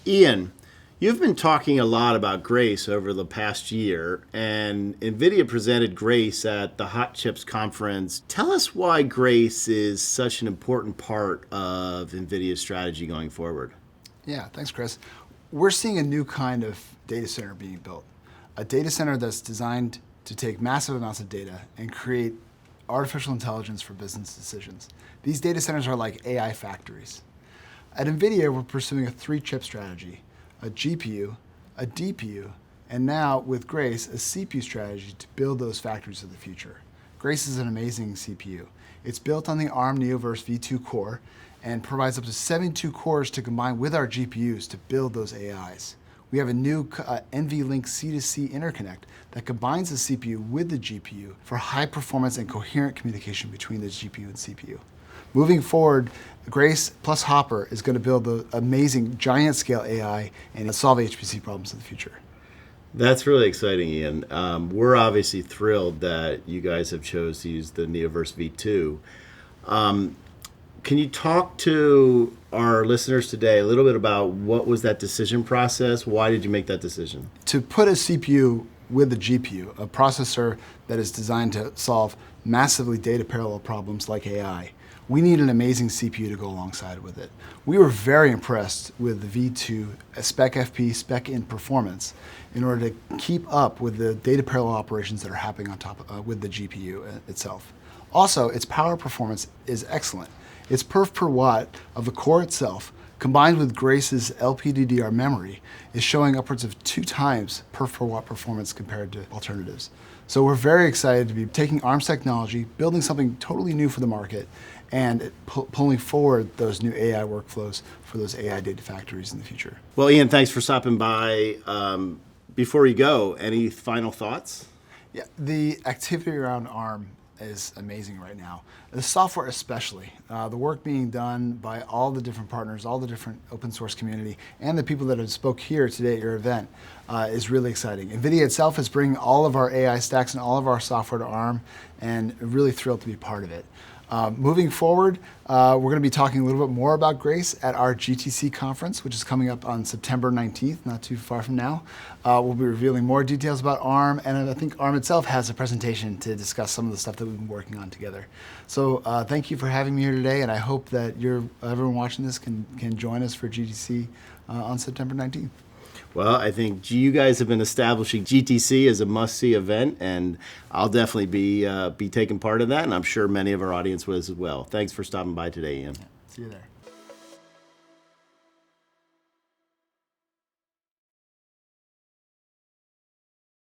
Ian, you've been talking a lot about Grace over the past year, and NVIDIA presented Grace at the Hot Chips conference. Tell us why Grace is such an important part of NVIDIA's strategy going forward. Yeah, thanks, Chris. We're seeing a new kind of data center being built. A data center that's designed to take massive amounts of data and create artificial intelligence for business decisions. These data centers are like AI factories. At NVIDIA, we're pursuing a 3-chip strategy: a GPU, a DPU, and now with Grace, a CPU strategy to build those factories of the future. Grace is an amazing CPU. It's built on the Arm Neoverse V2 core and provides up to 72 cores to combine with our GPUs to build those AIs. We have a new NVLink C2C interconnect that combines the CPU with the GPU for high performance and coherent communication between the GPU and CPU. Moving forward, Grace plus Hopper is going to build the amazing giant scale AI and solve HPC problems in the future. That's really exciting, Ian. We're obviously thrilled that you guys have chose to use the Neoverse V2. Can you talk to our listeners today a little bit about what was that decision process? Why did you make that decision? To put a CPU with a GPU, a processor that is designed to solve massively data parallel problems like AI, we need an amazing CPU to go alongside with it. We were very impressed with the V2 spec FP, spec in performance in order to keep up with the data parallel operations that are happening on top with the GPU itself. Also, its power performance is excellent. Its perf per watt of the core itself, combined with Grace's LPDDR memory, is showing upwards of 2 times perf per watt performance compared to alternatives. So we're very excited to be taking ARM's technology, building something totally new for the market, and pulling forward those new AI workflows for those AI data factories in the future. Well, Ian, thanks for stopping by. Before you go, any final thoughts? Yeah, the activity around ARM is amazing right now. The software especially, the work being done by all the different partners, all the different open source community, and the people that have spoke here today at your event is really exciting. NVIDIA itself is bringing all of our AI stacks and all of our software to ARM, and really thrilled to be part of it. Moving forward, we're going to be talking a little bit more about Grace at our GTC conference, which is coming up on September 19th, not too far from now. We'll be revealing more details about ARM, and I think ARM itself has a presentation to discuss some of the stuff that we've been working on together. So thank you for having me here today, and I hope that everyone watching this can join us for GTC on September 19th. Well, I think you guys have been establishing GTC as a must-see event, and I'll definitely be taking part in that, and I'm sure many of our audience will as well. Thanks for stopping by today, Ian. See you there.